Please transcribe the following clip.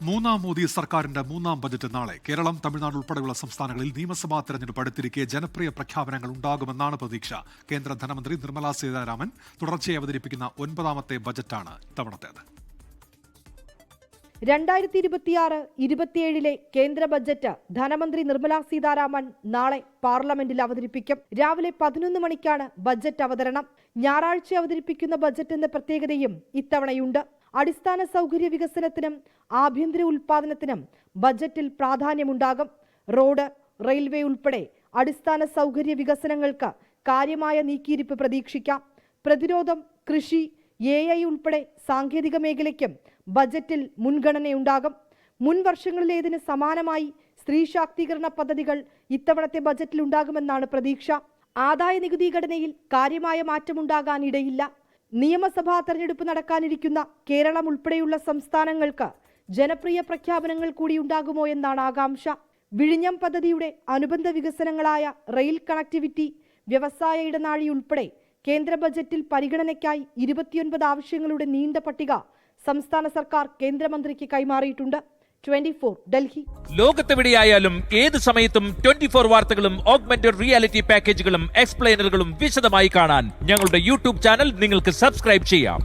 മൂന്നാം മോദി സർക്കാരിന്റെ മൂന്നാം ബജറ്റ് നാളെ. കേരളം, തമിഴ്നാട് ഉൾപ്പെടെയുള്ള സംസ്ഥാനങ്ങളിൽ നിയമസഭാ തെരഞ്ഞെടുപ്പ് അടുത്തിരിക്കെ ജനപ്രിയ പ്രഖ്യാപനങ്ങൾ ഉണ്ടാകുമെന്നാണ് പ്രതീക്ഷ. കേന്ദ്ര ധനമന്ത്രി നിർമ്മലാ സീതാരാമൻ തുടർച്ചയായി അവതരിപ്പിക്കുന്ന 9ാമത്തെ ബജറ്റാണ് ഇത്തവണത്തേത്. 2026-27 കേന്ദ്ര ബജറ്റ് ധനമന്ത്രി നിർമ്മലാ സീതാരാമൻ നാളെ പാർലമെന്റിൽ അവതരിപ്പിക്കും. രാവിലെ 11 മണിക്കാണ് ബജറ്റ് അവതരണം. ഞായറാഴ്ച അവതരിപ്പിക്കുന്ന ബജറ്റ് എന്ന പ്രത്യേകതയും ഇത്തവണയുണ്ട്. അടിസ്ഥാന സൗകര്യ വികസനത്തിനും ആഭ്യന്തര ഉൽപാദനത്തിനും ബജറ്റിൽ പ്രാധാന്യമുണ്ടാകും. റോഡ്, റെയിൽവേ ഉൾപ്പെടെ അടിസ്ഥാന സൗകര്യ വികസനങ്ങൾക്ക് കാര്യമായ നീക്കിയിരിപ്പ് പ്രതീക്ഷിക്കാം. പ്രതിരോധം, കൃഷി, AI ഉൾപ്പെടെ സാങ്കേതിക മേഖലയ്ക്കും ബജറ്റിൽ മുൻഗണനയുണ്ടാകും. മുൻ വർഷങ്ങളിലേതിന് സമാനമായി സ്ത്രീ ശാക്തീകരണ പദ്ധതികൾ ഇത്തവണത്തെ ബജറ്റിൽ ഉണ്ടാകുമെന്നാണ് പ്രതീക്ഷ. ആദായ നികുതി ഘടനയിൽ കാര്യമായ മാറ്റമുണ്ടാകാനിടയില്ല. നിയമസഭാ തെരഞ്ഞെടുപ്പ് നടക്കാനിരിക്കുന്ന കേരളം ഉൾപ്പെടെയുള്ള സംസ്ഥാനങ്ങൾക്ക് ജനപ്രിയ പ്രഖ്യാപനങ്ങൾ കൂടി ഉണ്ടാകുമോ എന്നാണ് ആകാംക്ഷ. വിഴിഞ്ഞം പദ്ധതിയുടെ അനുബന്ധ വികസനങ്ങളായ റെയിൽ കണക്ടിവിറ്റി, വ്യവസായ ഇടനാഴി ഉൾപ്പെടെ കേന്ദ്ര ബജറ്റിൽ പരിഗണനയ്ക്കായി 29 ആവശ്യങ്ങളുടെ നീണ്ട പട്ടിക സംസ്ഥാന സർക്കാർ കേന്ദ്രമന്ത്രിക്ക് കൈമാറിയിട്ടുണ്ട്. 24 ഡൽഹി. ലോകത്തെവിടെയായാലും ഏത് സമയത്തും 24 വാർത്തകളും ഓഗ്മെന്റഡ് റിയാലിറ്റി പാക്കേജുകളും എക്സ്പ്ലെയിനറുകളും വിശദമായി കാണാൻ ഞങ്ങളുടെ യൂട്യൂബ് ചാനൽ നിങ്ങൾക്ക് സബ്സ്ക്രൈബ് ചെയ്യാം.